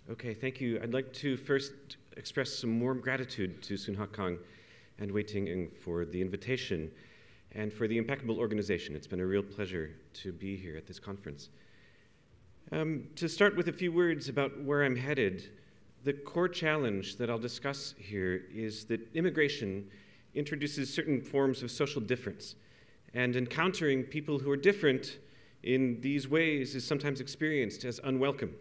Okay, thank you. I'd like to first express some warm gratitude to Sun Hak Kang and Wei Ting for the invitation and for the impeccable organization. It's been a real pleasure to be here at this conference. To start with a few words about where I'm headed, the core challenge that I'll discuss here is that immigration introduces certain forms of social difference, and encountering people who are different in these ways is sometimes experienced as unwelcome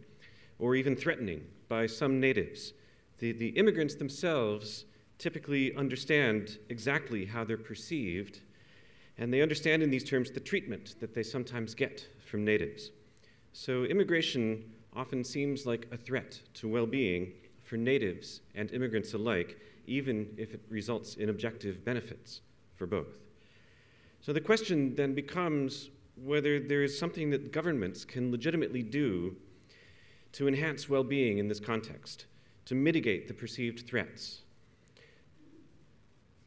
or even threatening by some natives. The immigrants themselves typically understand exactly how they're perceived, and they understand in these terms the treatment that they sometimes get from natives. So immigration often seems like a threat to well-being for natives and immigrants alike, even if it results in objective benefits for both. So the question then becomes whether there is something that governments can legitimately do to enhance well-being in this context, to mitigate the perceived threats.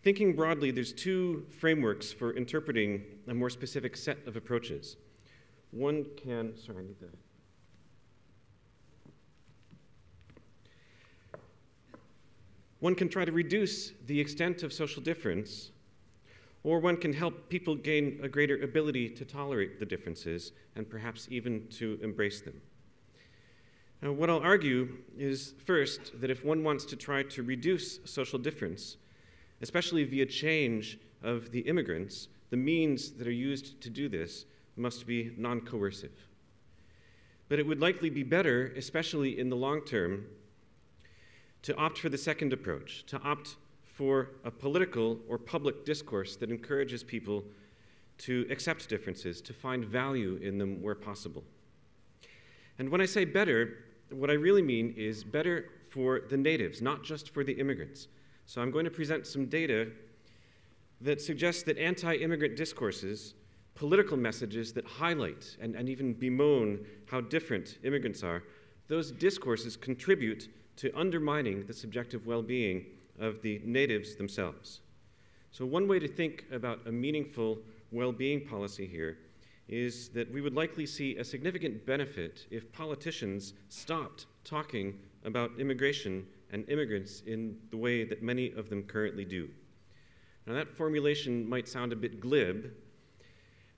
Thinking broadly, there's two frameworks for interpreting a more specific set of approaches. One can, One can try to reduce the extent of social difference, or one can help people gain a greater ability to tolerate the differences and perhaps even to embrace them. Now, what I'll argue is, first, that if one wants to try to reduce social difference, especially via change of the immigrants, the means that are used to do this must be non-coercive. But it would likely be better, especially in the long term, to opt for the second approach, to opt for a political or public discourse that encourages people to accept differences, to find value in them where possible. And when I say better, what I really mean is better for the natives, not just for the immigrants. So I'm going to present some data that suggests that anti-immigrant discourses, political messages that highlight and even bemoan how different immigrants are, those discourses contribute to undermining the subjective well-being of the natives themselves. So one way to think about a meaningful well-being policy here is that we would likely see a significant benefit if politicians stopped talking about immigration and immigrants in the way that many of them currently do. Now that formulation might sound a bit glib.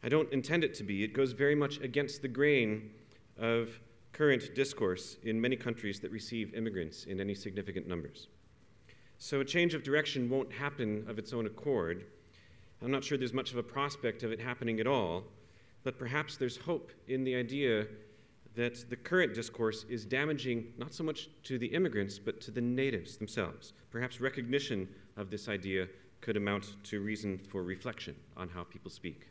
I don't intend it to be. It goes very much against the grain of current discourse in many countries that receive immigrants in any significant numbers. So a change of direction won't happen of its own accord. I'm not sure there's much of a prospect of it happening at all, but perhaps there's hope in the idea that the current discourse is damaging not so much to the immigrants, but to the natives themselves. Perhaps recognition of this idea could amount to reason for reflection on how people speak.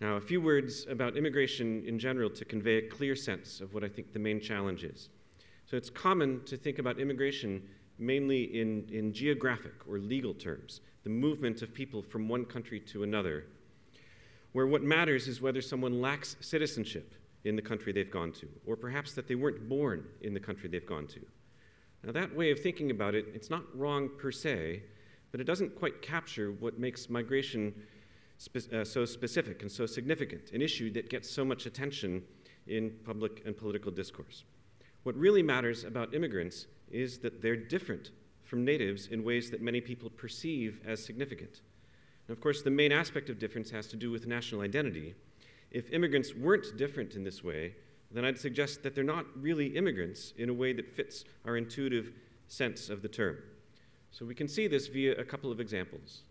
Now, a few words about immigration in general to convey a clear sense of what I think the main challenge is. So it's common to think about immigration mainly in geographic or legal terms, the movement of people from one country to another, where what matters is whether someone lacks citizenship in the country they've gone to, or perhaps that they weren't born in the country they've gone to. Now that way of thinking about it, it's not wrong per se, but it doesn't quite capture what makes migration so specific and so significant, an issue that gets so much attention in public and political discourse. What really matters about immigrants is that they're different from natives in ways that many people perceive as significant. And of course, the main aspect of difference has to do with national identity. If immigrants weren't different in this way, then I'd suggest that they're not really immigrants in a way that fits our intuitive sense of the term. So we can see this via a couple of examples.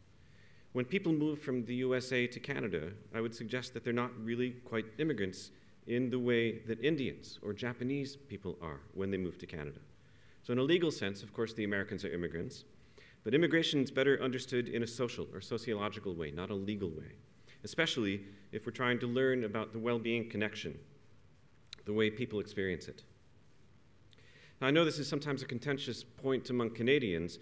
When people move from the USA to Canada, I would suggest that they're not really quite immigrants in the way that Indians or Japanese people are when they move to Canada. So in a legal sense, of course, the Americans are immigrants, but immigration is better understood in a social or sociological way, not a legal way, especially if we're trying to learn about the well-being connection, the way people experience it. Now, I know this is sometimes a contentious point among Canadians,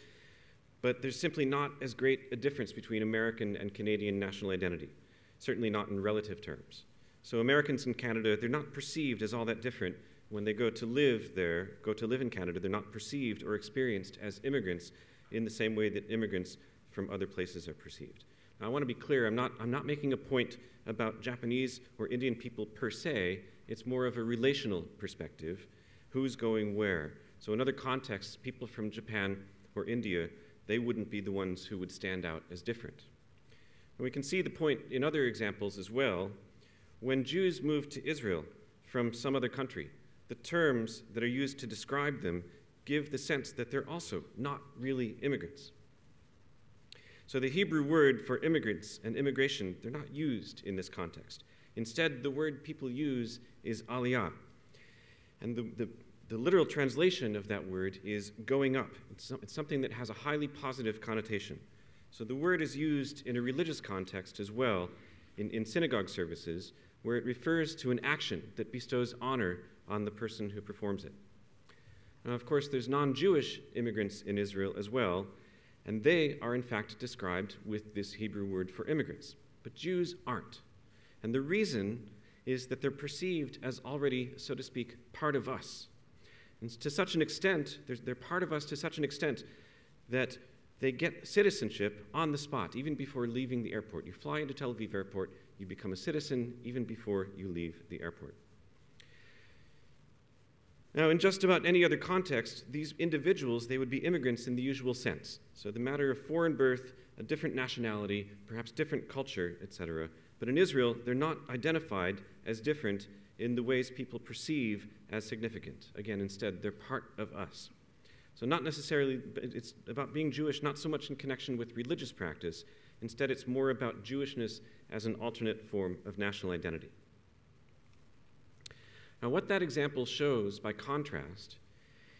but there's simply not as great a difference between American and Canadian national identity, certainly not in relative terms. So Americans in Canada, they're not perceived as all that different. When they go to live in Canada, they're not perceived or experienced as immigrants in the same way that immigrants from other places are perceived. Now, I want to be clear, I'm not making a point about Japanese or Indian people per se. It's more of a relational perspective. who's going where. So in other contexts, people from Japan or India, they wouldn't be the ones who would stand out as different. And we can see the point in other examples as well. When Jews move to Israel from some other country, the terms that are used to describe them give the sense that they're also not really immigrants. So the Hebrew word for immigrants and immigration, they're not used in this context. Instead, the word people use is aliyah. And the literal translation of that word is going up. It's something that has a highly positive connotation. So the word is used in a religious context as well, in synagogue services, where it refers to an action that bestows honor on the person who performs it. Now, of course, there's non-Jewish immigrants in Israel as well, and they are in fact described with this Hebrew word for immigrants. But Jews aren't. And the reason is that they're perceived as already, so to speak, part of us. And to such an extent, they're part of us to such an extent that they get citizenship on the spot, even before leaving the airport. You fly into Tel Aviv airport, you become a citizen even before you leave the airport. Now, in just about any other context, these individuals, they would be immigrants in the usual sense. So the matter of foreign birth, a different nationality, perhaps different culture, etc. But in Israel, they're not identified as different in the ways people perceive as significant. Again, instead, they're part of us. So not necessarily, it's about being Jewish, not so much in connection with religious practice. Instead, it's more about Jewishness as an alternate form of national identity. Now, what that example shows, by contrast,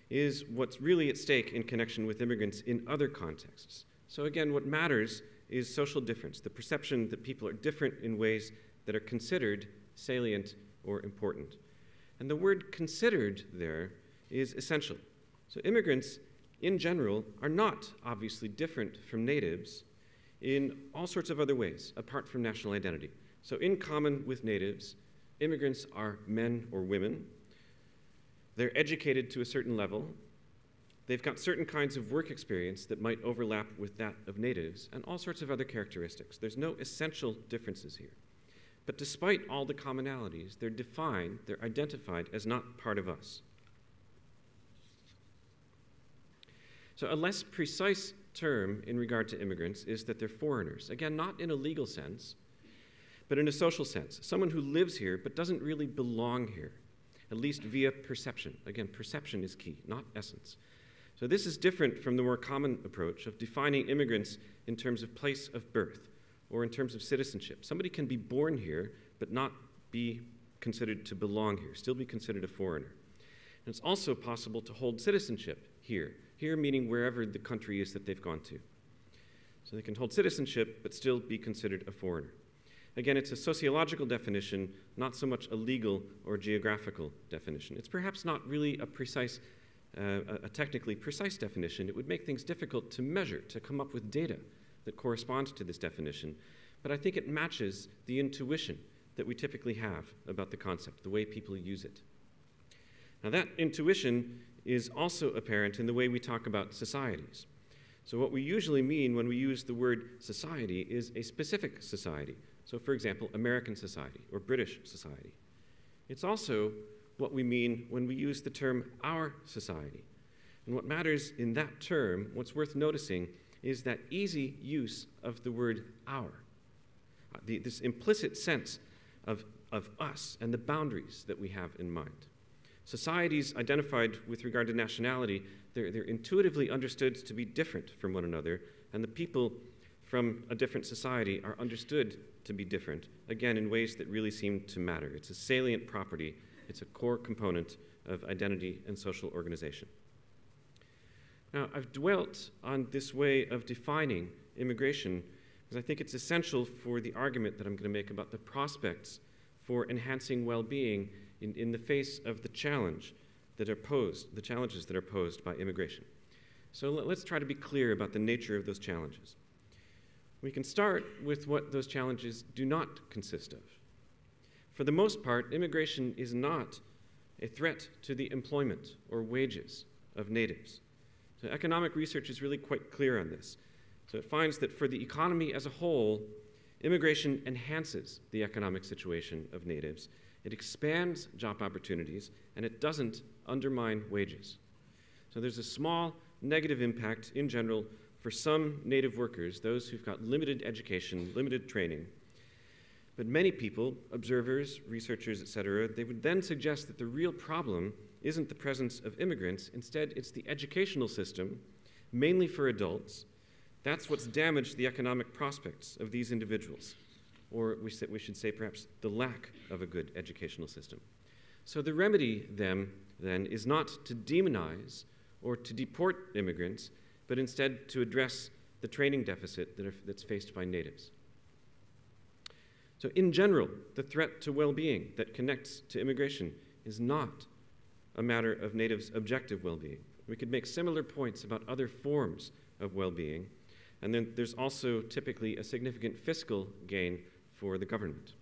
is what's really at stake in connection with immigrants in other contexts. So again, what matters is social difference, the perception that people are different in ways that are considered salient or important. And the word considered there is essential. So immigrants, in general, are not obviously different from natives in all sorts of other ways, apart from national identity. So in common with natives, immigrants are men or women. They're educated to a certain level. They've got certain kinds of work experience that might overlap with that of natives, and all sorts of other characteristics. There's no essential differences here. But despite all the commonalities, they're defined, they're identified as not part of us. So a less precise term in regard to immigrants is that they're foreigners. Again, not in a legal sense, but in a social sense. Someone who lives here but doesn't really belong here, at least via perception. Again, perception is key, not essence. So this is different from the more common approach of defining immigrants in terms of place of birth or in terms of citizenship. Somebody can be born here but not be considered to belong here, still be considered a foreigner. And it's also possible to hold citizenship here meaning wherever the country is that they've gone to. So they can hold citizenship but still be considered a foreigner. Again, it's a sociological definition, not so much a legal or geographical definition. It's perhaps not really a precise, a technically precise definition. It would make things difficult to measure, to come up with data that corresponds to this definition. But I think it matches the intuition that we typically have about the concept, the way people use it. Now that intuition is also apparent in the way we talk about societies. So what we usually mean when we use the word society is a specific society. So for example, American society or British society. It's also what we mean when we use the term our society. And what matters in that term, what's worth noticing, is that easy use of the word our. This implicit sense of us and the boundaries that we have in mind. Societies identified with regard to nationality, they're intuitively understood to be different from one another, and the people from a different society are understood to be different, again, in ways that really seem to matter. It's a salient property. It's a core component of identity and social organization. Now, I've dwelt on this way of defining immigration because I think it's essential for the argument that I'm going to make about the prospects for enhancing well-being in the face of the challenges that are posed by immigration. So let's try to be clear about the nature of those challenges. We can start with what those challenges do not consist of. For the most part, immigration is not a threat to the employment or wages of natives. So economic research is really quite clear on this. So it finds that for the economy as a whole, immigration enhances the economic situation of natives. It expands job opportunities, and it doesn't undermine wages. So there's a small negative impact in general for some native workers, those who've got limited education, limited training. But many people, observers, researchers, etc., they would then suggest that the real problem isn't the presence of immigrants. Instead, it's the educational system, mainly for adults. That's what's damaged the economic prospects of these individuals. Or we should say perhaps the lack of a good educational system. So the remedy then is not to demonize or to deport immigrants, but instead to address the training deficit that's faced by natives. So in general, the threat to well-being that connects to immigration is not a matter of natives' objective well-being. We could make similar points about other forms of well-being, and then there's also typically a significant fiscal gain for the government.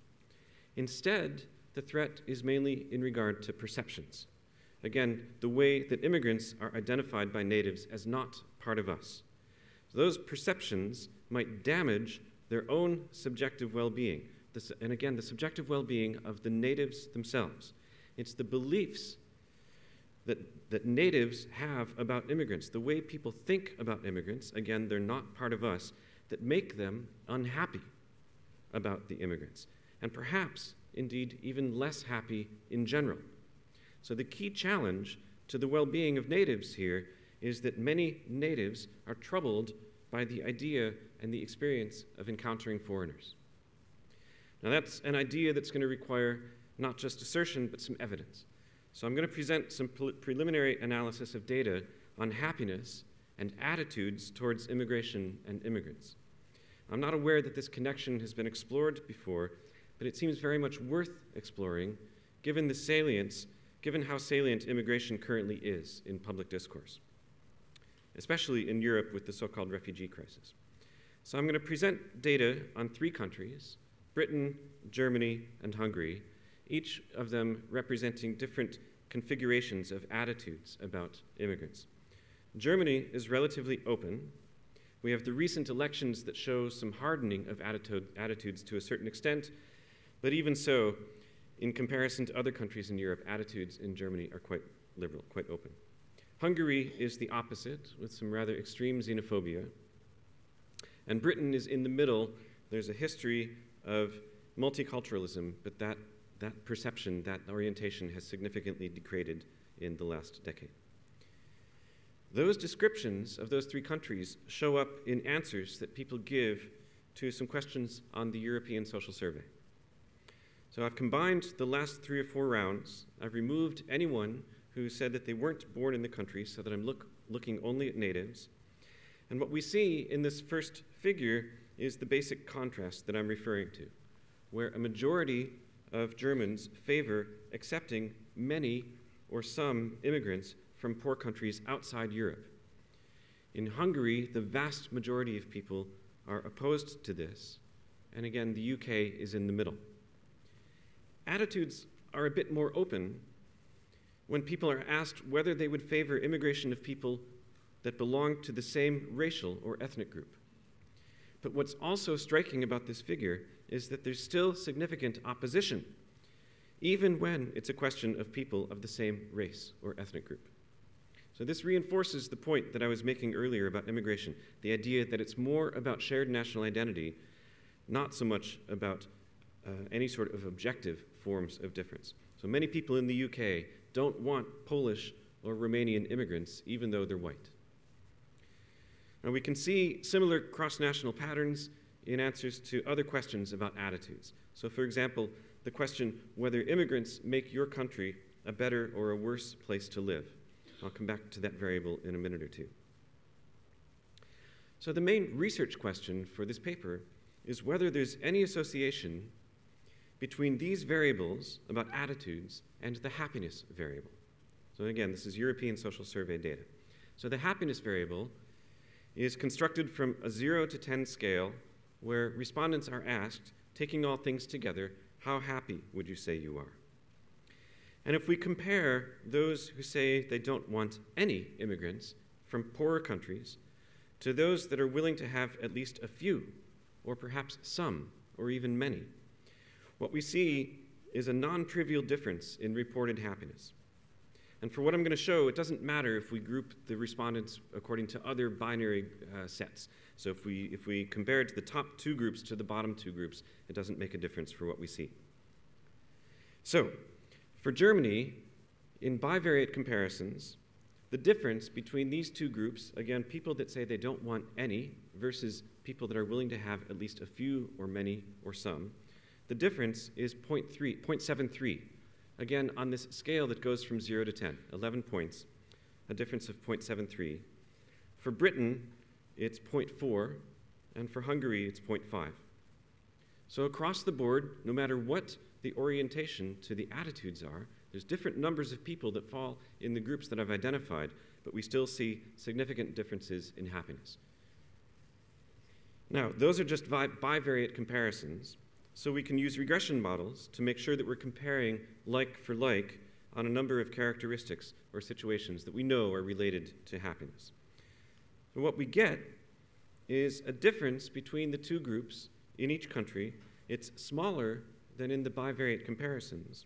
Instead, the threat is mainly in regard to perceptions. Again, the way that immigrants are identified by natives as not part of us. So those perceptions might damage their own subjective well-being. And again, the subjective well-being of the natives themselves. It's the beliefs that natives have about immigrants, the way people think about immigrants, again, they're not part of us, that make them unhappy about the immigrants. And perhaps, indeed, even less happy in general. So the key challenge to the well-being of natives here is that many natives are troubled by the idea and the experience of encountering foreigners. Now that's an idea that's going to require not just assertion, but some evidence. So I'm going to present some preliminary analysis of data on happiness and attitudes towards immigration and immigrants. I'm not aware that this connection has been explored before, but it seems very much worth exploring given how salient immigration currently is in public discourse, especially in Europe with the so-called refugee crisis. So I'm going to present data on 3 countries, Britain, Germany, and Hungary, each of them representing different configurations of attitudes about immigrants. Germany is relatively open. We have the recent elections that show some hardening of attitudes to a certain extent, but even so, in comparison to other countries in Europe, attitudes in Germany are quite liberal, quite open. Hungary is the opposite, with some rather extreme xenophobia. And Britain is in the middle. There's a history of multiculturalism, but that perception, that orientation has significantly degraded in the last decade. Those descriptions of those 3 countries show up in answers that people give to some questions on the European Social Survey. So I've combined the last 3 or 4 rounds. I've removed anyone who said that they weren't born in the country so that I'm looking only at natives. And what we see in this first figure is the basic contrast that I'm referring to, where a majority of Germans favor accepting many or some immigrants from poor countries outside Europe. In Hungary, the vast majority of people are opposed to this, and again, the UK is in the middle. Attitudes are a bit more open when people are asked whether they would favor immigration of people that belong to the same racial or ethnic group. But what's also striking about this figure is that there's still significant opposition, even when it's a question of people of the same race or ethnic group. So this reinforces the point that I was making earlier about immigration, the idea that it's more about shared national identity, not so much about any sort of objective forms of difference. So many people in the UK don't want Polish or Romanian immigrants, even though they're white. Now we can see similar cross-national patterns in answers to other questions about attitudes. So for example, the question whether immigrants make your country a better or a worse place to live. I'll come back to that variable in a minute or two. So the main research question for this paper is whether there's any association between these variables about attitudes and the happiness variable. So again, this is European Social Survey data. So the happiness variable is constructed from a 0 to 10 scale where respondents are asked, taking all things together, how happy would you say you are? And if we compare those who say they don't want any immigrants from poorer countries to those that are willing to have at least a few, or perhaps some, or even many, what we see is a non-trivial difference in reported happiness. And for what I'm going to show, it doesn't matter if we group the respondents according to other binary sets. So if we compare the top two groups to the bottom two groups, it doesn't make a difference for what we see. So for Germany, in bivariate comparisons, the difference between these two groups, again, people that say they don't want any versus people that are willing to have at least a few or many or some, the difference is 0.73. Again, on this scale that goes from 0 to 10, 11 points, a difference of 0.73. For Britain, it's 0.4, and for Hungary, it's 0.5. So across the board, no matter what the orientation to the attitudes are, there's different numbers of people that fall in the groups that I've identified, but we still see significant differences in happiness. Now, those are just bivariate comparisons, so we can use regression models to make sure that we're comparing like for like on a number of characteristics or situations that we know are related to happiness. So what we get is a difference between the two groups in each country. It's smaller than in the bivariate comparisons.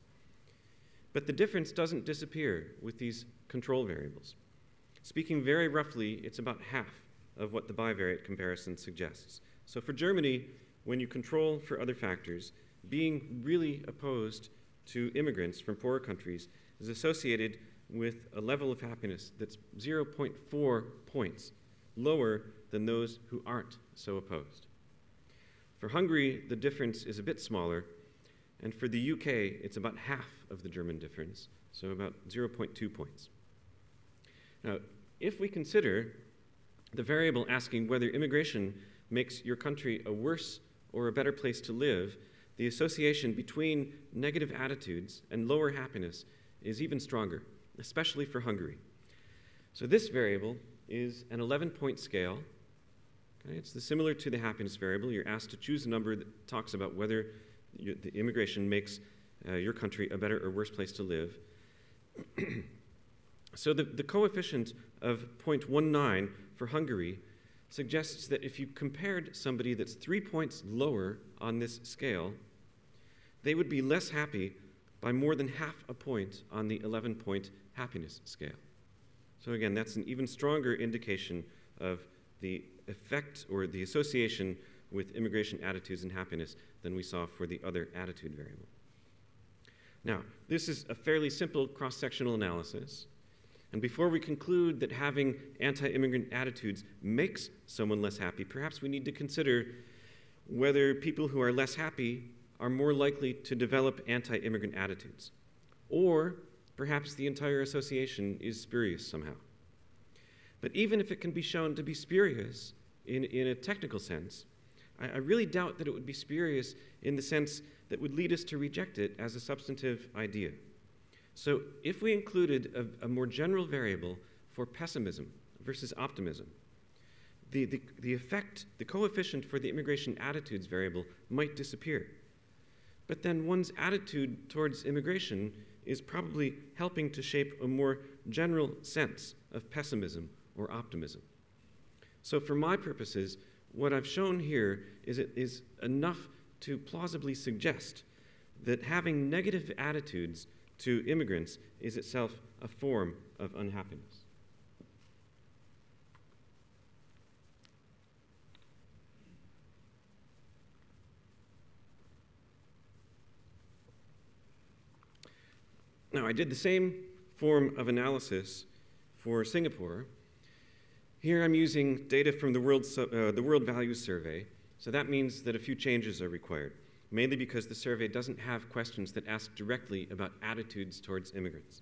But the difference doesn't disappear with these control variables. Speaking very roughly, it's about half of what the bivariate comparison suggests. So for Germany, when you control for other factors, being really opposed to immigrants from poorer countries is associated with a level of happiness that's 0.4 points lower than those who aren't so opposed. For Hungary, the difference is a bit smaller, and for the UK, it's about half of the German difference, so about 0.2 points. Now, if we consider the variable asking whether immigration makes your country a worse or a better place to live, the association between negative attitudes and lower happiness is even stronger, especially for Hungary. So this variable is an 11-point scale. Okay, it's similar to the happiness variable. You're asked to choose a number that talks about whether the immigration makes your country a better or worse place to live. So the coefficient of 0.19 for Hungary suggests that if you compared somebody that's 3 points lower on this scale, they would be less happy by more than half a point on the 11-point happiness scale. So again, that's an even stronger indication of the effect or the association with immigration attitudes and happiness than we saw for the other attitude variable. Now, this is a fairly simple cross-sectional analysis. And before we conclude that having anti-immigrant attitudes makes someone less happy, perhaps we need to consider whether people who are less happy are more likely to develop anti-immigrant attitudes. Or perhaps the entire association is spurious somehow. But even if it can be shown to be spurious in a technical sense, I really doubt that it would be spurious in the sense that would lead us to reject it as a substantive idea. So if we included a more general variable for pessimism versus optimism, the effect, the coefficient for the immigration attitudes variable might disappear. But then one's attitude towards immigration is probably helping to shape a more general sense of pessimism or optimism. So for my purposes, what I've shown here is enough to plausibly suggest that having negative attitudes to immigrants is itself a form of unhappiness. Now, I did the same form of analysis for Singapore. Here I'm using data from the World Values Survey, so that means that a few changes are required, mainly because the survey doesn't have questions that ask directly about attitudes towards immigrants.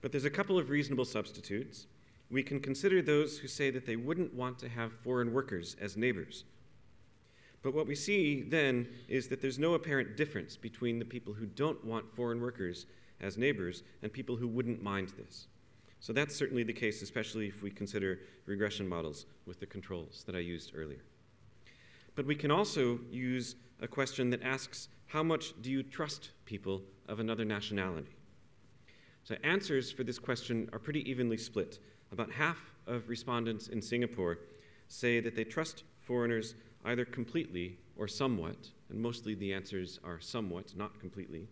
But there's a couple of reasonable substitutes. We can consider those who say that they wouldn't want to have foreign workers as neighbors. But what we see then is that there's no apparent difference between the people who don't want foreign workers as neighbors and people who wouldn't mind this. So that's certainly the case, especially if we consider regression models with the controls that I used earlier. But we can also use a question that asks, how much do you trust people of another nationality? So answers for this question are pretty evenly split. About half of respondents in Singapore say that they trust foreigners either completely or somewhat, and mostly the answers are somewhat, not completely.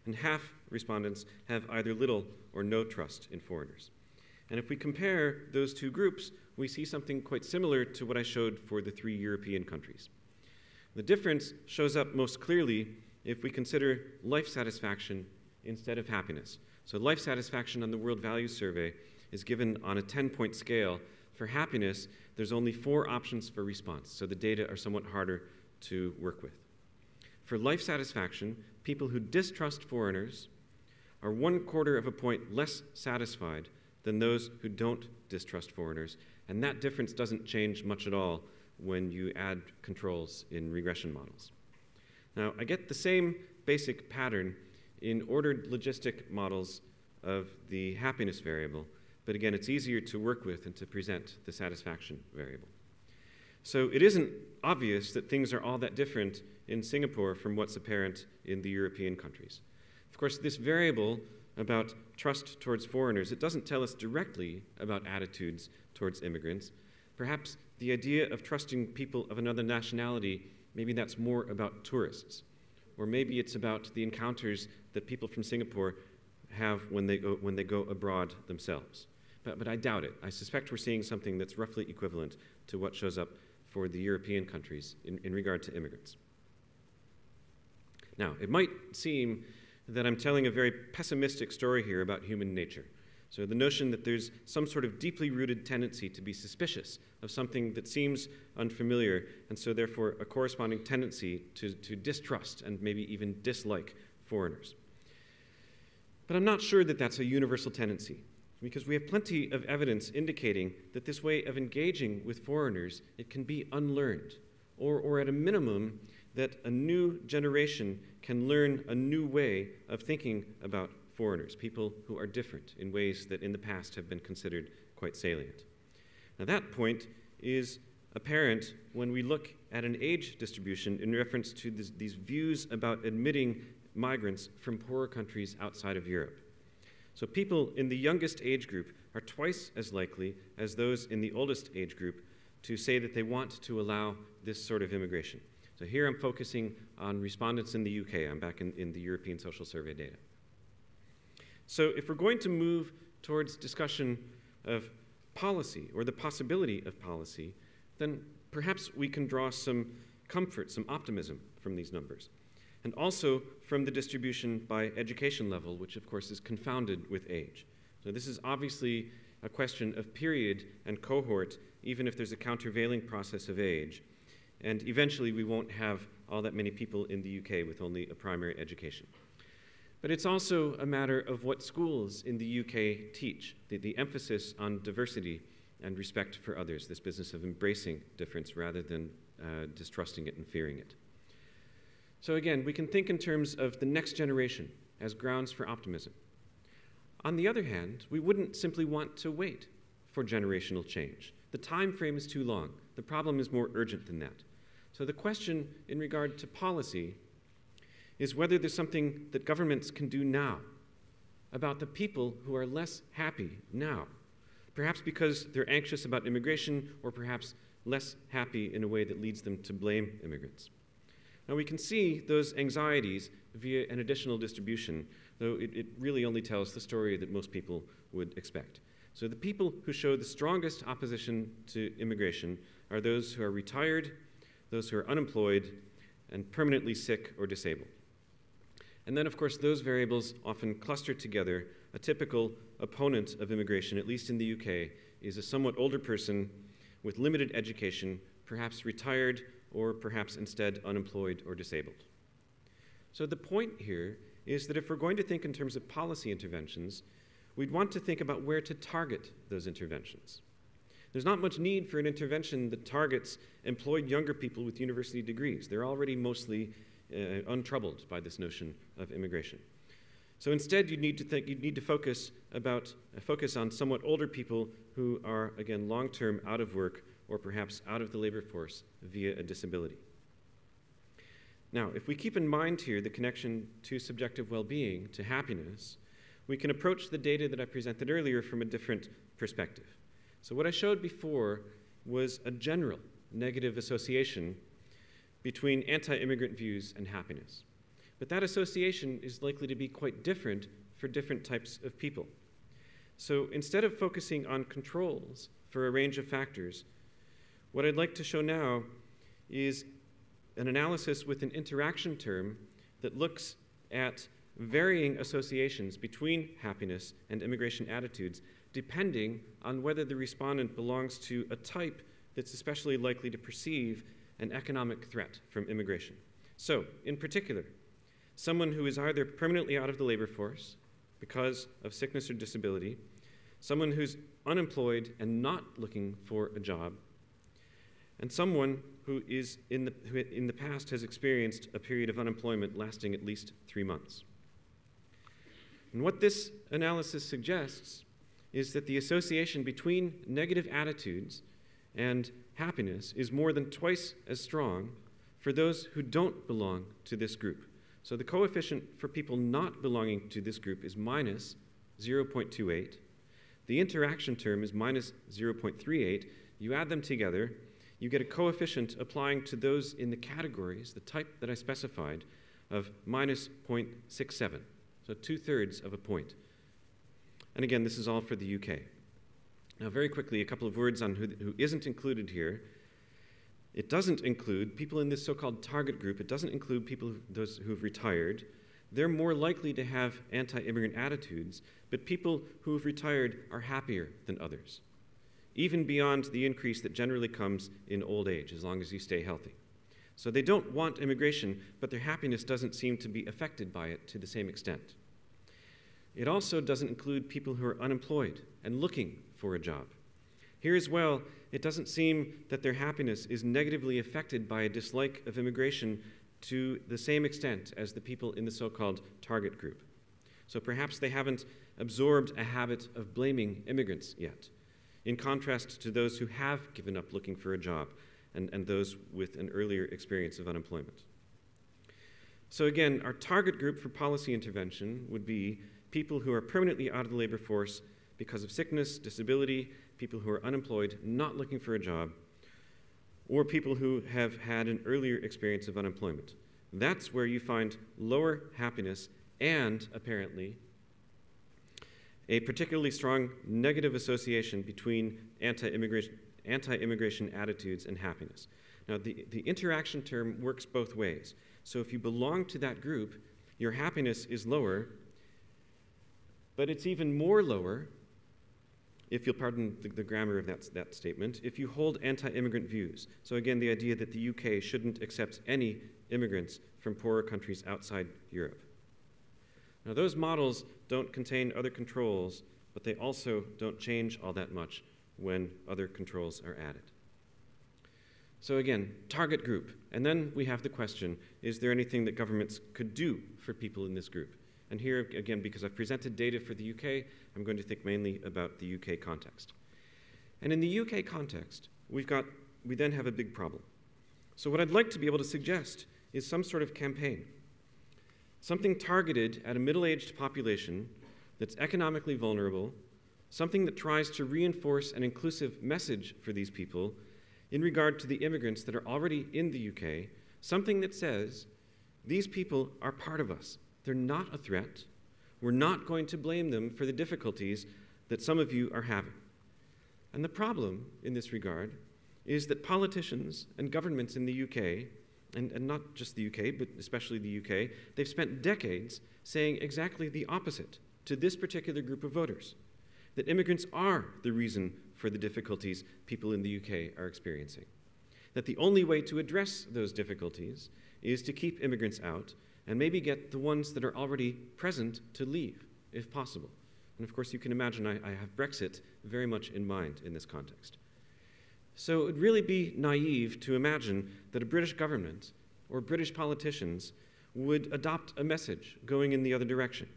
and half respondents have either little or no trust in foreigners. And if we compare those two groups, we see something quite similar to what I showed for the 3 European countries. The difference shows up most clearly if we consider life satisfaction instead of happiness. So life satisfaction on the World Values Survey is given on a 10-point scale. For happiness, there's only 4 options for response, so the data are somewhat harder to work with. For life satisfaction, people who distrust foreigners are 1/4 of a point less satisfied than those who don't distrust foreigners, and that difference doesn't change much at all when you add controls in regression models. Now, I get the same basic pattern in ordered logistic models of the happiness variable, but again, it's easier to work with and to present the satisfaction variable. So it isn't obvious that things are all that different in Singapore from what's apparent in the European countries. Of course, this variable about trust towards foreigners, it doesn't tell us directly about attitudes towards immigrants. Perhaps the idea of trusting people of another nationality, maybe that's more about tourists. Or maybe it's about the encounters that people from Singapore have when they go abroad themselves. But I doubt it. I suspect we're seeing something that's roughly equivalent to what shows up for the European countries in regard to immigrants. Now, it might seem that I'm telling a very pessimistic story here about human nature. So the notion that there's some sort of deeply rooted tendency to be suspicious of something that seems unfamiliar, and so therefore a corresponding tendency to distrust and maybe even dislike foreigners. But I'm not sure that that's a universal tendency, because we have plenty of evidence indicating that this way of engaging with foreigners, it can be unlearned, or at a minimum, that a new generation can learn a new way of thinking about foreigners, people who are different in ways that in the past have been considered quite salient. Now that point is apparent when we look at an age distribution in reference to these views about admitting migrants from poorer countries outside of Europe. So people in the youngest age group are twice as likely as those in the oldest age group to say that they want to allow this sort of immigration. So here I'm focusing on respondents in the UK. I'm back in the European Social Survey data. So if we're going to move towards discussion of policy or the possibility of policy, then perhaps we can draw some comfort, some optimism from these numbers. And also from the distribution by education level, which of course is confounded with age. So this is obviously a question of period and cohort, even if there's a countervailing process of age. And eventually we won't have all that many people in the UK with only a primary education. But it's also a matter of what schools in the UK teach, the emphasis on diversity and respect for others, this business of embracing difference rather than distrusting it and fearing it. So again, we can think in terms of the next generation as grounds for optimism. On the other hand, we wouldn't simply want to wait for generational change. The time frame is too long. The problem is more urgent than that. So the question in regard to policy is whether there's something that governments can do now about the people who are less happy now, perhaps because they're anxious about immigration or perhaps less happy in a way that leads them to blame immigrants. Now we can see those anxieties via an additional distribution, though it really only tells the story that most people would expect. So the people who show the strongest opposition to immigration are those who are retired, those who are unemployed, and permanently sick or disabled. And then, of course, those variables often cluster together. A typical opponent of immigration, at least in the UK, is a somewhat older person with limited education, perhaps retired, or perhaps instead unemployed or disabled. So the point here is that if we're going to think in terms of policy interventions, we'd want to think about where to target those interventions. There's not much need for an intervention that targets employed younger people with university degrees. They're already mostly untroubled by this notion of immigration. So instead, you'd need to focus on somewhat older people who are, again, long-term out of work or perhaps out of the labor force via a disability. Now, if we keep in mind here the connection to subjective well-being, to happiness, we can approach the data that I presented earlier from a different perspective. So what I showed before was a general negative association between anti-immigrant views and happiness. but that association is likely to be quite different for different types of people. So instead of focusing on controls for a range of factors, what I'd like to show now is an analysis with an interaction term that looks at varying associations between happiness and immigration attitudes, depending on whether the respondent belongs to a type that's especially likely to perceive an economic threat from immigration. So, in particular, someone who is either permanently out of the labor force because of sickness or disability, someone who's unemployed and not looking for a job, and someone who in the past has experienced a period of unemployment lasting at least 3 months. And what this analysis suggests is that the association between negative attitudes and happiness is more than twice as strong for those who don't belong to this group. So the coefficient for people not belonging to this group is minus 0.28. The interaction term is minus 0.38. You add them together, you get a coefficient applying to those in the categories, the type that I specified, of minus 0.67. So 2/3 of a point. And again, this is all for the UK. Now, very quickly, a couple of words on who isn't included here. It doesn't include people in this so-called target group. It doesn't include people, those who've retired. They're more likely to have anti-immigrant attitudes, but people who have retired are happier than others, even beyond the increase that generally comes in old age, as long as you stay healthy. So they don't want immigration, but their happiness doesn't seem to be affected by it to the same extent. It also doesn't include people who are unemployed and looking for a job. Here as well, it doesn't seem that their happiness is negatively affected by a dislike of immigration to the same extent as the people in the so-called target group. So perhaps they haven't absorbed a habit of blaming immigrants yet, in contrast to those who have given up looking for a job and those with an earlier experience of unemployment. So again, our target group for policy intervention would be people who are permanently out of the labor force because of sickness, disability, people who are unemployed, not looking for a job, or people who have had an earlier experience of unemployment. That's where you find lower happiness and, apparently, a particularly strong negative association between anti-immigration attitudes and happiness. Now, the interaction term works both ways. So if you belong to that group, your happiness is lower, but it's even more lower, if you'll pardon the grammar of that statement, if you hold anti-immigrant views. So again, the idea that the UK shouldn't accept any immigrants from poorer countries outside Europe. Now, those models don't contain other controls, but they also don't change all that much when other controls are added. So again, target group. And then we have the question, is there anything that governments could do for people in this group? And here, again, because I've presented data for the UK, I'm going to think mainly about the UK context. And in the UK context, we then have a big problem. So what I'd like to be able to suggest is some sort of campaign, something targeted at a middle-aged population that's economically vulnerable, something that tries to reinforce an inclusive message for these people in regard to the immigrants that are already in the UK, something that says, these people are part of us. They're not a threat. We're not going to blame them for the difficulties that some of you are having. And the problem in this regard is that politicians and governments in the UK, and not just the UK, but especially the UK, they've spent decades saying exactly the opposite to this particular group of voters, that immigrants are the reason for the difficulties people in the UK are experiencing, that the only way to address those difficulties is to keep immigrants out and maybe get the ones that are already present to leave, if possible. And of course, you can imagine I have Brexit very much in mind in this context. So it would really be naive to imagine that a British government or British politicians would adopt a message going in the other direction.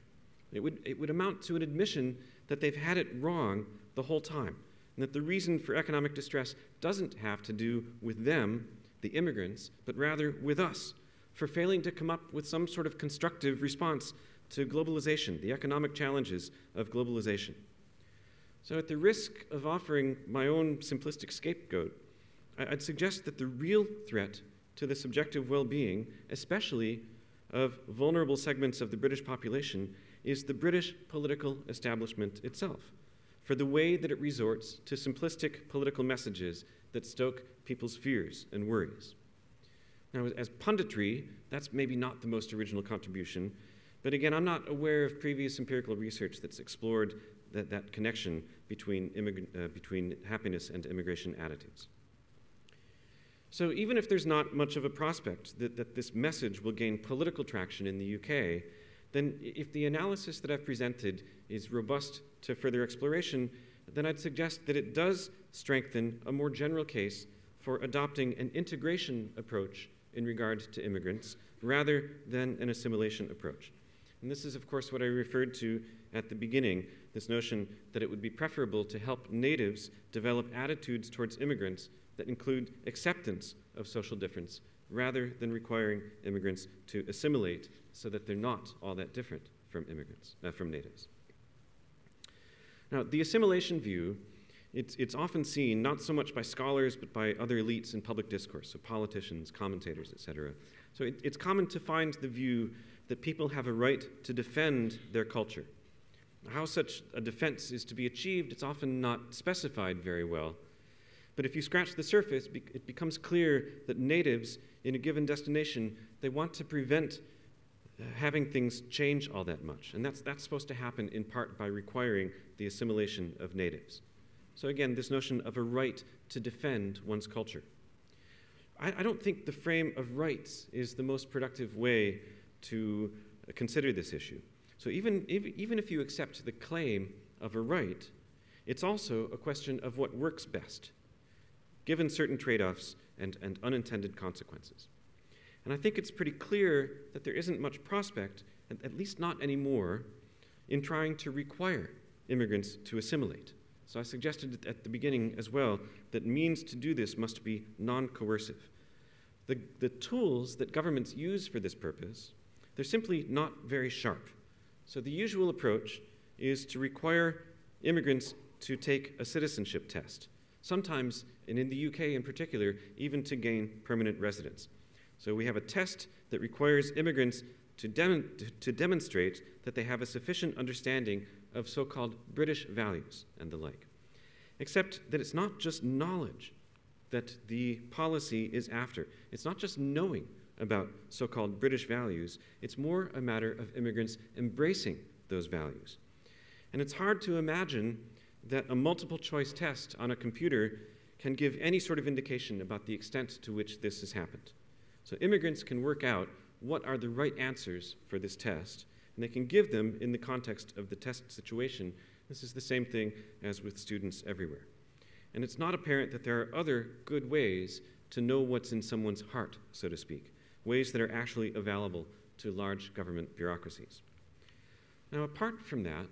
It would amount to an admission that they've had it wrong the whole time, and that the reason for economic distress doesn't have to do with them, the immigrants, but rather with us, for failing to come up with some sort of constructive response to globalization, the economic challenges of globalization. So at the risk of offering my own simplistic scapegoat, I'd suggest that the real threat to the subjective well-being, especially of vulnerable segments of the British population is the British political establishment itself, for the way that it resorts to simplistic political messages that stoke people's fears and worries. Now, as punditry, that's maybe not the most original contribution, but again, I'm not aware of previous empirical research that's explored that connection between happiness and immigration attitudes. So even if there's not much of a prospect that this message will gain political traction in the UK, then if the analysis that I've presented is robust to further exploration, then I'd suggest that it does strengthen a more general case for adopting an integration approach in regard to immigrants rather than an assimilation approach. And this is, of course, what I referred to at the beginning, this notion that it would be preferable to help natives develop attitudes towards immigrants that include acceptance of social difference rather than requiring immigrants to assimilate so that they're not all that different from natives. Now, the assimilation view, it's often seen not so much by scholars but by other elites in public discourse, so politicians, commentators, etc. So it's common to find the view that people have a right to defend their culture. How such a defense is to be achieved, it's often not specified very well. But if you scratch the surface, it becomes clear that natives in a given destination, they want to prevent having things change all that much. And that's supposed to happen in part by requiring the assimilation of natives. So again, this notion of a right to defend one's culture. I don't think the frame of rights is the most productive way to consider this issue. So even if you accept the claim of a right, it's also a question of what works best, given certain trade-offs and unintended consequences. And I think it's pretty clear that there isn't much prospect, at least not anymore, in trying to require immigrants to assimilate. So I suggested at the beginning as well that means to do this must be non-coercive. The tools that governments use for this purpose, they're simply not very sharp. So the usual approach is to require immigrants to take a citizenship test, sometimes, and in the UK in particular, even to gain permanent residence. So we have a test that requires immigrants to demonstrate that they have a sufficient understanding of so-called British values and the like. Except that it's not just knowledge that the policy is after. It's not just knowing about so-called British values. It's more a matter of immigrants embracing those values. And it's hard to imagine that a multiple choice test on a computer can give any sort of indication about the extent to which this has happened. So immigrants can work out what are the right answers for this test, and they can give them in the context of the test situation. This is the same thing as with students everywhere. And it's not apparent that there are other good ways to know what's in someone's heart, so to speak, ways that are actually available to large government bureaucracies. Now, apart from that,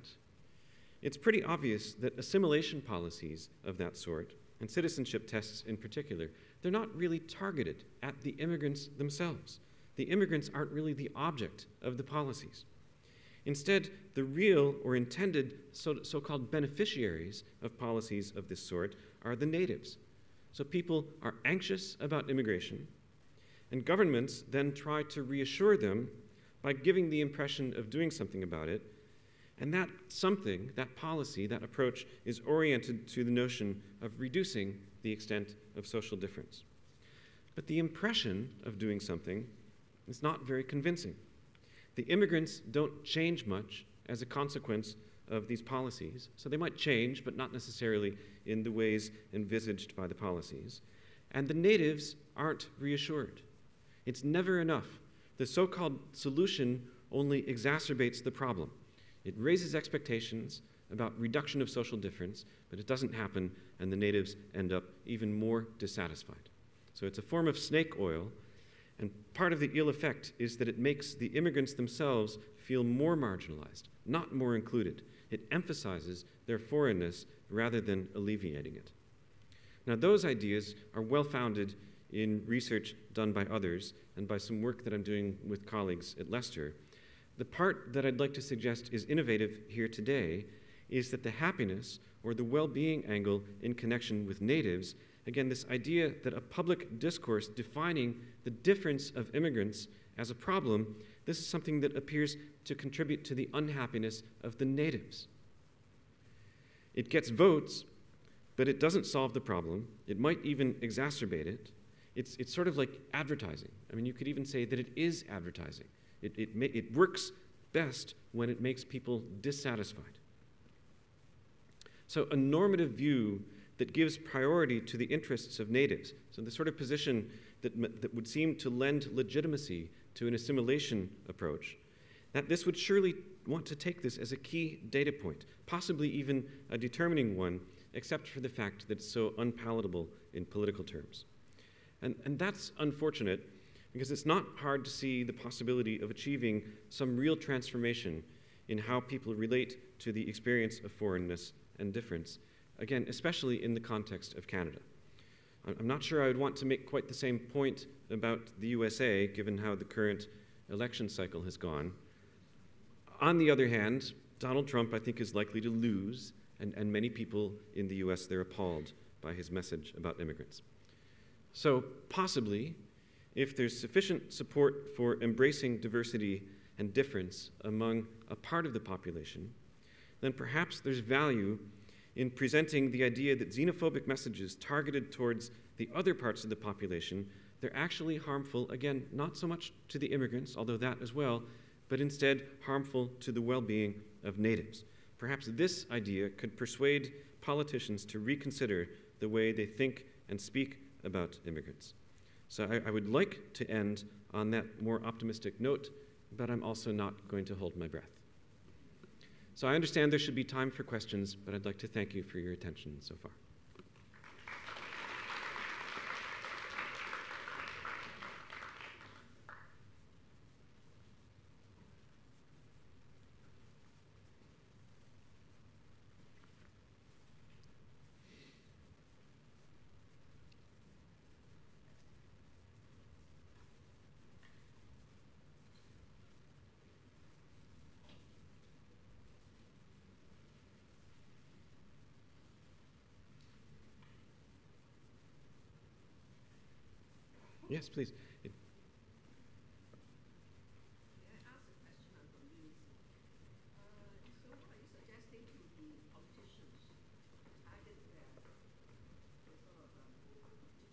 it's pretty obvious that assimilation policies of that sort, and citizenship tests in particular, they're not really targeted at the immigrants themselves. The immigrants aren't really the object of the policies. Instead, the real or intended so-called beneficiaries of policies of this sort are the natives. So people are anxious about immigration, and governments then try to reassure them by giving the impression of doing something about it. And that something, that policy, that approach is oriented to the notion of reducing the extent of social difference. But the impression of doing something is not very convincing. The immigrants don't change much as a consequence of these policies. So they might change, but not necessarily in the ways envisaged by the policies. And the natives aren't reassured. It's never enough. The so-called solution only exacerbates the problem. It raises expectations about reduction of social difference, but it doesn't happen, and the natives end up even more dissatisfied. So it's a form of snake oil, and part of the ill effect is that it makes the immigrants themselves feel more marginalized, not more included. It emphasizes their foreignness rather than alleviating it. Now, those ideas are well-founded in research done by others and by some work that I'm doing with colleagues at Leicester. The part that I'd like to suggest is innovative here today is that the happiness or the well-being angle in connection with natives, again, this idea that a public discourse defining the difference of immigrants as a problem, This is something that appears to contribute to the unhappiness of the natives. It gets votes, but it doesn't solve the problem. It might even exacerbate it. It's sort of like advertising. I mean, you could even say that it is advertising. It works best when it makes people dissatisfied. So a normative view that gives priority to the interests of natives, so the sort of position that would seem to lend legitimacy to an assimilation approach, that this would surely want to take this as a key data point, possibly even a determining one, except for the fact that it's so unpalatable in political terms. And that's unfortunate, because it's not hard to see the possibility of achieving some real transformation in how people relate to the experience of foreignness and difference, again, especially in the context of Canada. I'm not sure I would want to make quite the same point about the USA, given how the current election cycle has gone. On the other hand, Donald Trump, I think, is likely to lose, and many people in the US, they're appalled by his message about immigrants. So possibly, if there's sufficient support for embracing diversity and difference among a part of the population, then perhaps there's value in presenting the idea that xenophobic messages targeted towards the other parts of the population, they're actually harmful, again, not so much to the immigrants, although that as well, but instead harmful to the well-being of natives. Perhaps this idea could persuade politicians to reconsider the way they think and speak about immigrants. So I would like to end on that more optimistic note, but I'm also not going to hold my breath. So I understand there should be time for questions, but I'd like to thank you for your attention so far. Yes, please. May I ask a question? I'm confused. So what are you suggesting to the politicians to target to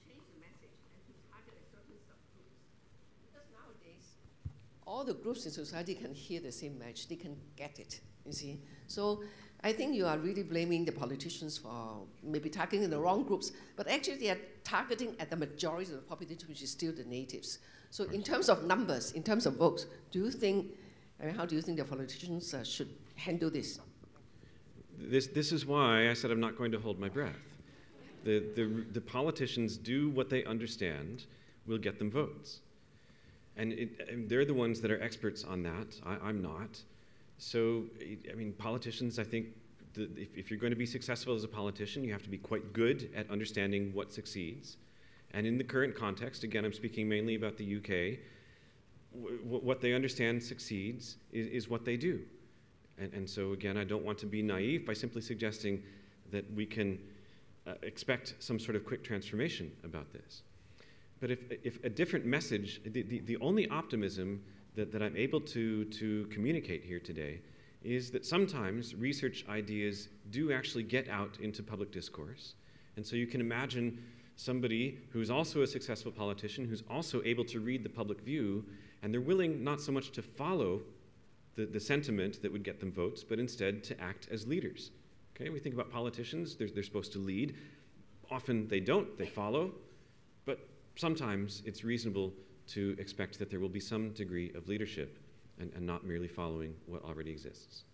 change the message and to target a certain subgroups? Because nowadays, all the groups in society can hear the same message. They can get it, you see. So I think you are really blaming the politicians for maybe targeting the wrong groups, but actually they are targeting at the majority of the population, which is still the natives. So in terms of numbers, in terms of votes, do you think, how do you think the politicians should handle this? This is why I said I'm not going to hold my breath. The politicians do what they understand will get them votes. And they're the ones that are experts on that. I'm not. So, I mean, politicians, I think, if you're going to be successful as a politician, you have to be quite good at understanding what succeeds. And in the current context, again, I'm speaking mainly about the UK, what they understand succeeds is what they do. And so, again, I don't want to be naive by simply suggesting that we can expect some sort of quick transformation about this. But if a different message, the only optimism that I'm able to communicate here today is that sometimes research ideas do actually get out into public discourse. And so you can imagine somebody who's also a successful politician, who's also able to read the public view, and they're willing not so much to follow the sentiment that would get them votes, but instead to act as leaders. Okay, we think about politicians, they're supposed to lead. Often they don't, they follow, but sometimes it's reasonable to expect that there will be some degree of leadership and not merely following what already exists.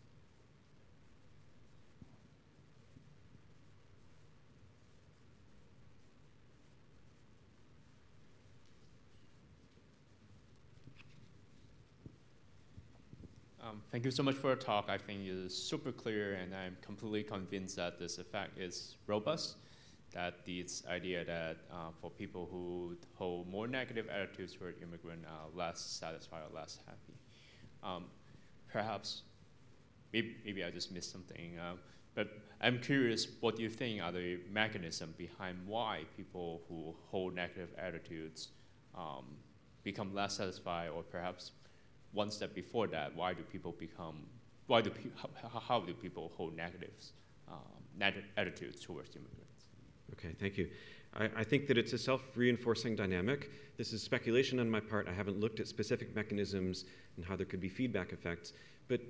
Thank you so much for your talk. I think it is super clear, and I'm completely convinced that this effect is robust. That this idea that for people who hold more negative attitudes toward immigrant are less satisfied or less happy. Perhaps, maybe I just missed something, but I'm curious, what do you think are the mechanisms behind why people who hold negative attitudes become less satisfied or perhaps one step before that, how do people hold negative attitudes towards immigrants? Okay, thank you. I think that it's a self-reinforcing dynamic. This is speculation on my part. I haven't looked at specific mechanisms and how there could be feedback effects. But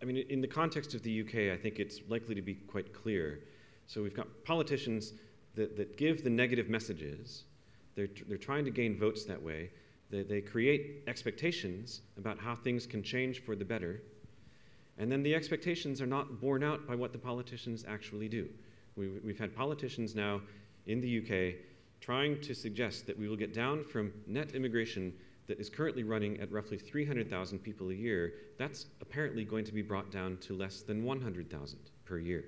I mean, in the context of the UK, I think it's likely to be quite clear. So we've got politicians that give the negative messages. They're trying to gain votes that way. They create expectations about how things can change for the better. And then the expectations are not borne out by what the politicians actually do. We've had politicians now in the UK trying to suggest that we will get down from net immigration that is currently running at roughly 300,000 people a year. That's apparently going to be brought down to less than 100,000 per year.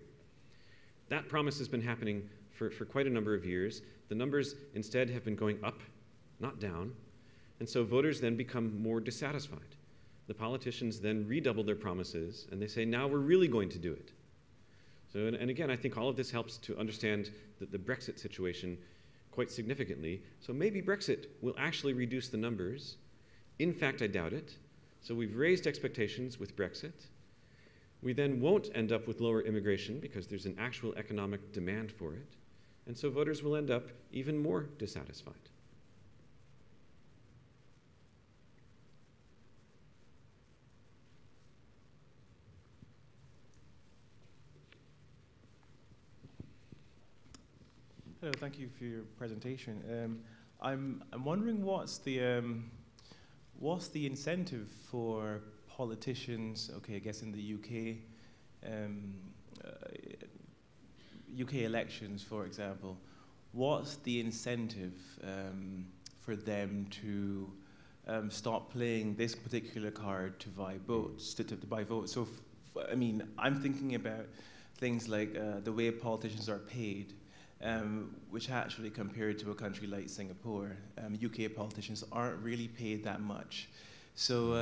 That promise has been happening for quite a number of years. The numbers instead have been going up, not down. And so voters then become more dissatisfied. The politicians then redouble their promises, and they say, now we're really going to do it. So, and again, I think all of this helps to understand the Brexit situation quite significantly. So maybe Brexit will actually reduce the numbers. In fact, I doubt it. So we've raised expectations with Brexit. We then won't end up with lower immigration because there's an actual economic demand for it. And so voters will end up even more dissatisfied. Hello, thank you for your presentation. I'm wondering what's the incentive for politicians? Okay, I guess in the UK elections, for example, what's the incentive for them to stop playing this particular card to buy votes? To buy votes. So, I mean, I'm thinking about things like the way politicians are paid. Which actually, compared to a country like Singapore, UK politicians aren't really paid that much. So,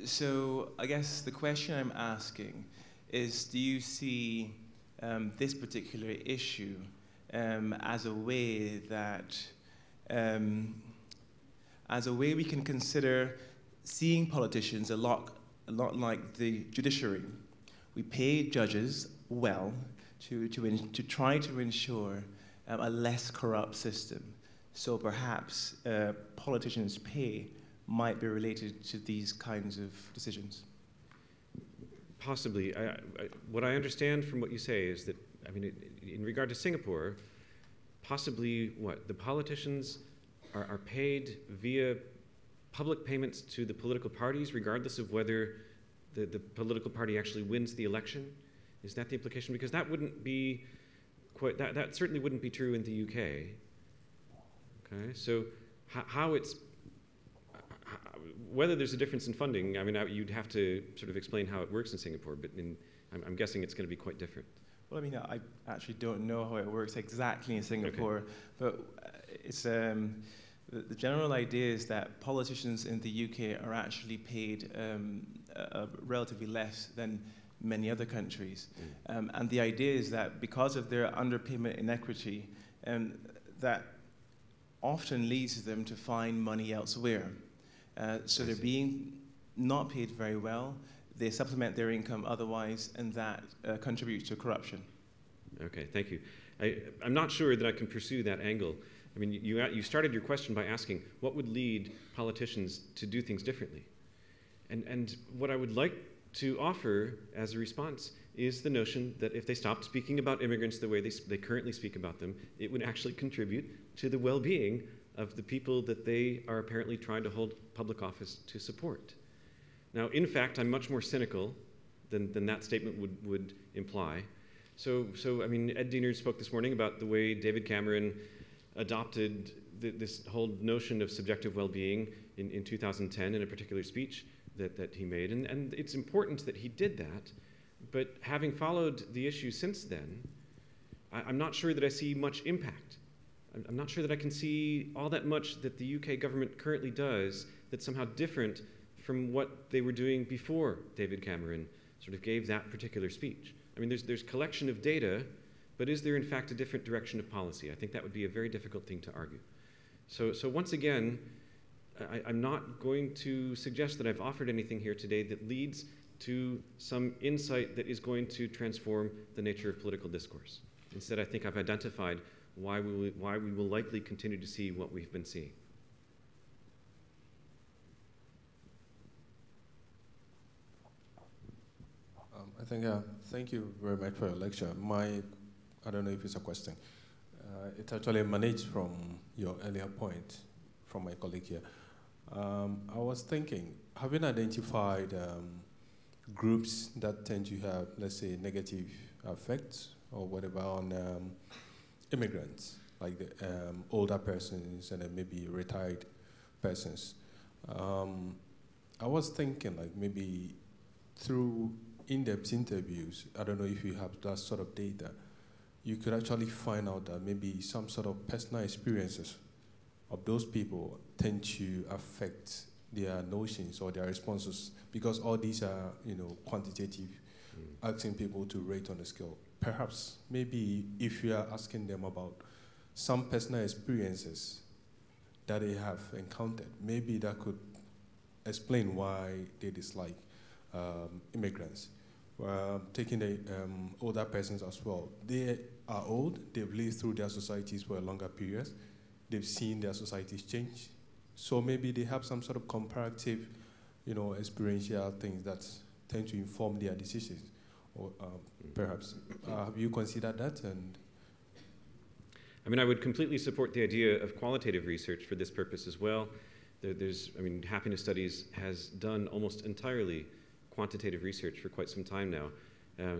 so I guess the question I'm asking is, do you see this particular issue as a way that, we can consider seeing politicians a lot like the judiciary? We pay judges well to try to ensure a less corrupt system. So perhaps politicians' pay might be related to these kinds of decisions. Possibly. What I understand from what you say is that, I mean, in regard to Singapore, possibly what? The politicians are paid via public payments to the political parties, regardless of whether the political party actually wins the election? Is that the implication? Because that wouldn't be quite, that certainly wouldn't be true in the UK. Okay, so how it's, whether there's a difference in funding, I mean, you'd have to sort of explain how it works in Singapore, but I'm guessing it's going to be quite different. Well, I mean, I actually don't know how it works exactly in Singapore, okay. But it's the general idea is that politicians in the UK are actually paid relatively less than many other countries. And the idea is that because of their underpayment inequity, that often leads them to find money elsewhere. So they're being not paid very well, they supplement their income otherwise, and that contributes to corruption. Okay, thank you. I'm not sure that I can pursue that angle. I mean, you started your question by asking what would lead politicians to do things differently. And what I would like to offer as a response is the notion that if they stopped speaking about immigrants the way they currently speak about them, it would actually contribute to the well-being of the people that they are apparently trying to hold public office to support. Now, in fact, I'm much more cynical than that statement would imply. So I mean, Ed Diener spoke this morning about the way David Cameron adopted this whole notion of subjective well-being in 2010 in a particular speech that he made. And it's important that he did that, but having followed the issue since then, I'm not sure that I see much impact. I'm not sure that I can see all that much that the UK government currently does that's somehow different from what they were doing before David Cameron sort of gave that particular speech. I mean, there's collection of data, but is there in fact a different direction of policy? I think that would be a very difficult thing to argue. So once again, I'm not going to suggest that I've offered anything here today that leads to some insight that is going to transform the nature of political discourse. Instead, I think I've identified why we will likely continue to see what we've been seeing. I think, thank you very much for your lecture. I don't know if it's a question. It actually emanates from your earlier point from my colleague here. I was thinking, having identified groups that tend to have, let's say, negative effects or whatever on immigrants, like the older persons and then maybe retired persons. I was thinking like maybe through in-depth interviews, I don't know if you have that sort of data, you could actually find out that maybe some sort of personal experiences of those people tend to affect their notions or their responses, because all these are, quantitative, asking people to rate on a scale. Perhaps, maybe if you are asking them about some personal experiences that they have encountered, maybe that could explain why they dislike immigrants. Taking the older persons as well. They are old, they've lived through their societies for a longer period, they've seen their societies change, so maybe they have some sort of comparative, experiential things that tend to inform their decisions. Or perhaps, have you considered that? And I would completely support the idea of qualitative research for this purpose as well. Happiness Studies has done almost entirely quantitative research for quite some time now.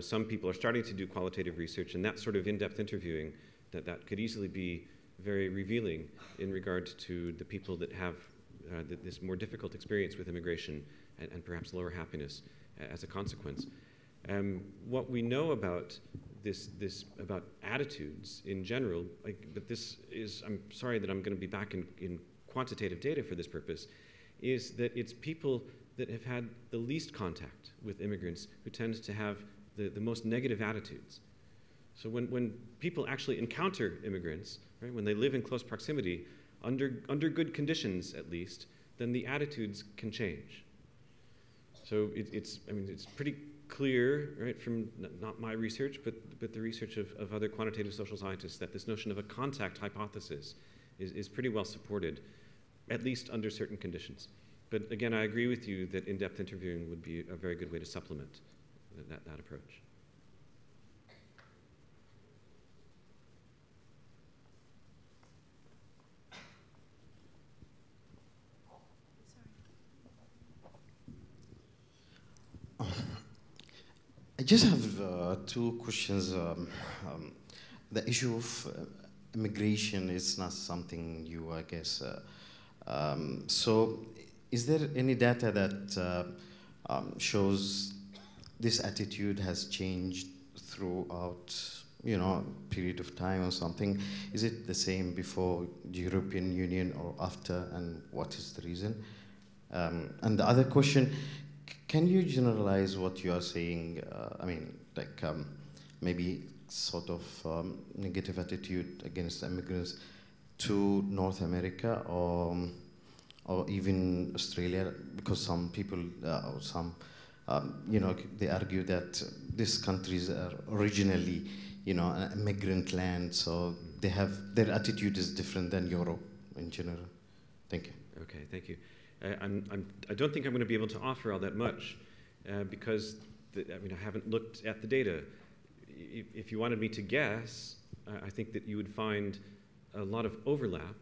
Some people are starting to do qualitative research, and that sort of in-depth interviewing, that could easily be very revealing in regard to the people that have this more difficult experience with immigration and perhaps lower happiness as a consequence. What we know about about attitudes in general, but this is, I'm sorry that I'm going to be back in quantitative data for this purpose, is that it's people that have had the least contact with immigrants who tend to have the most negative attitudes. So when people actually encounter immigrants, right, when they live in close proximity, under good conditions at least, then the attitudes can change. So it's pretty clear, right, from not my research, but the research of other quantitative social scientists, that this notion of a contact hypothesis is pretty well supported, at least under certain conditions. But again, I agree with you that in-depth interviewing would be a very good way to supplement that approach. I just have two questions. The issue of immigration is not something new, I guess. So is there any data that shows this attitude has changed throughout, period of time or something? Is it the same before the European Union or after, and what is the reason? And the other question, can you generalize what you are saying? Maybe sort of negative attitude against immigrants to North America or even Australia, because some people, they argue that these countries are originally, an immigrant land, so they have, their attitude is different than Europe in general. Thank you. Okay, thank you. I don't think I'm going to be able to offer all that much because I haven't looked at the data. If you wanted me to guess, I think that you would find a lot of overlap,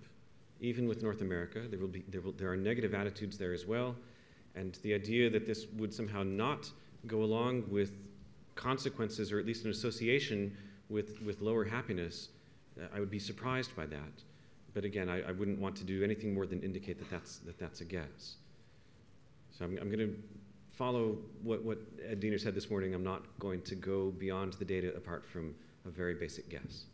even with North America. There are negative attitudes there as well, and the idea that this would somehow not go along with consequences, or at least an association with lower happiness, I would be surprised by that. But again, I wouldn't want to do anything more than indicate that that's a guess. So I'm going to follow what Ed Diener said this morning. I'm not going to go beyond the data apart from a very basic guess.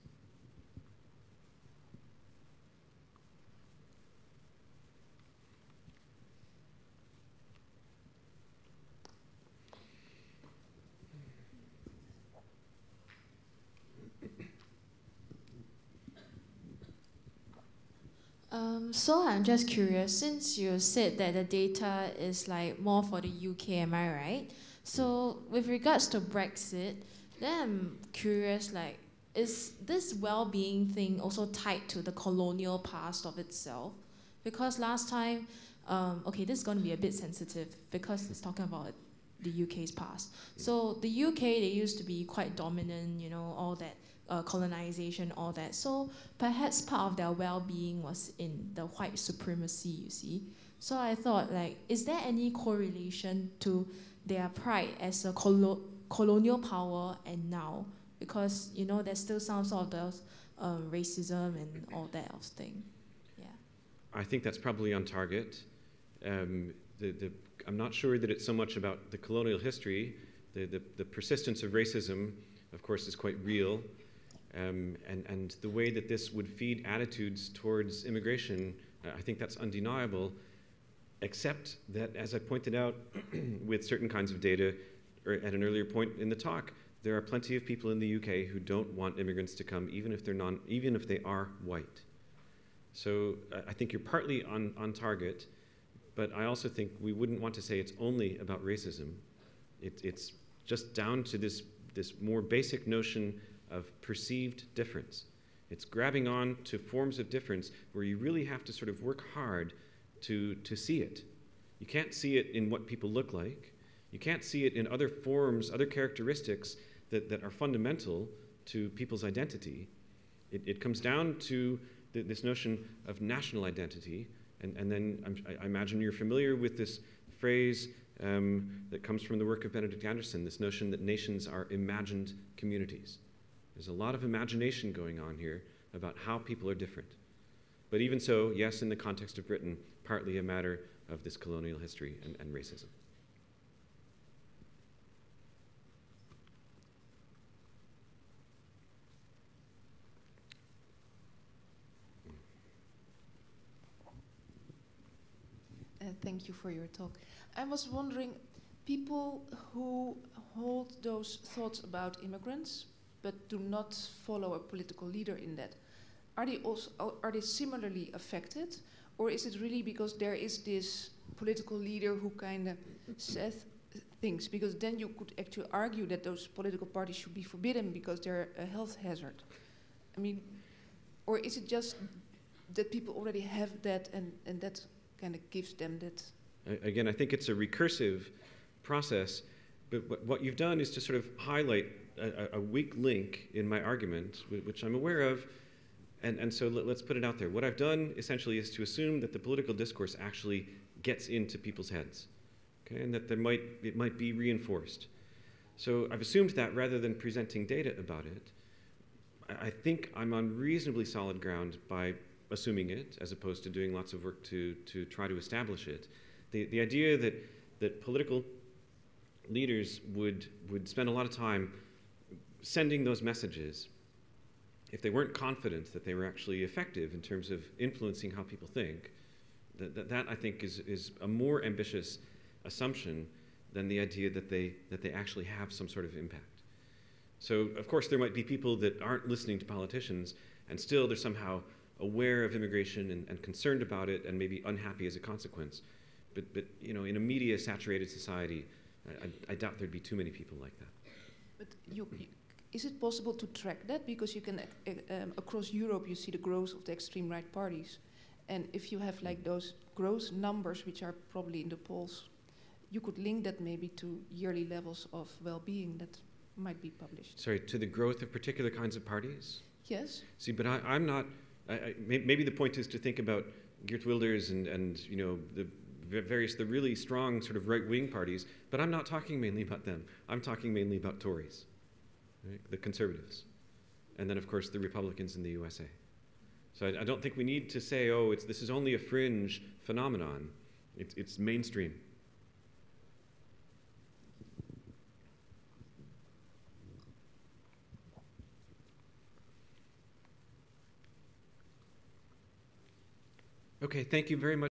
So I'm just curious, since you said that the data is like more for the UK, am I right? So with regards to Brexit, then I'm curious, like, is this well-being thing also tied to the colonial past of itself? Because last time, okay, this is going to be a bit sensitive because it's talking about the UK's past. So the UK, they used to be quite dominant, you know, all that colonization, all that. So perhaps part of their well-being was in the white supremacy, you see. So I thought, like, is there any correlation to their pride as a colonial power and now? Because, you know, there's still some sort of those, racism and all that else thing. Yeah. I think that's probably on target. I'm not sure that it's so much about the colonial history. The persistence of racism, of course, is quite real. And the way that this would feed attitudes towards immigration, I think that's undeniable, except that, as I pointed out with certain kinds of data or at an earlier point in the talk, there are plenty of people in the UK who don't want immigrants to come, even if they are white. So I think you're partly on target, but I also think we wouldn't want to say it's only about racism. It's just down to this more basic notion of perceived difference. It's grabbing on to forms of difference where you really have to sort of work hard to see it. You can't see it in what people look like. You can't see it in other forms, other characteristics that are fundamental to people's identity. It comes down to this notion of national identity, and then I imagine you're familiar with this phrase that comes from the work of Benedict Anderson, this notion that nations are imagined communities. There's a lot of imagination going on here about how people are different. But even so, yes, in the context of Britain, partly a matter of this colonial history and racism. Thank you for your talk. I was wondering, people who hold those thoughts about immigrants but do not follow a political leader in that, are they similarly affected, or is it really because there is this political leader who kind of says things? Because then you could actually argue that those political parties should be forbidden because they're a health hazard. I mean, or is it just that people already have that and that kind of gives them that? Again, I think it's a recursive process, but what you've done is to sort of highlight a weak link in my argument, which I'm aware of, and so let's put it out there. What I've done essentially is to assume that the political discourse actually gets into people's heads, okay, and that it might be reinforced. So I've assumed that rather than presenting data about it. I think I'm on reasonably solid ground by assuming it, as opposed to doing lots of work to try to establish it. The idea that political leaders would spend a lot of time sending those messages if they weren't confident that they were actually effective in terms of influencing how people think, that I think is a more ambitious assumption than the idea that they actually have some sort of impact. So, of course, there might be people that aren't listening to politicians, and still they're somehow aware of immigration and concerned about it and maybe unhappy as a consequence. But you know, in a media-saturated society, I doubt there'd be too many people like that. But is it possible to track that? Because you can, across Europe, you see the growth of the extreme right parties. And if you have like those growth numbers, which are probably in the polls, you could link that maybe to yearly levels of well-being that might be published. Sorry, to the growth of particular kinds of parties? Yes. See, but I'm not, maybe the point is to think about Geert Wilders and you know, the really strong sort of right-wing parties, but I'm not talking mainly about them. I'm talking mainly about Tories, right? The conservatives, and then of course the Republicans in the USA. So I don't think we need to say, oh, this is only a fringe phenomenon. It's mainstream. Okay, thank you very much.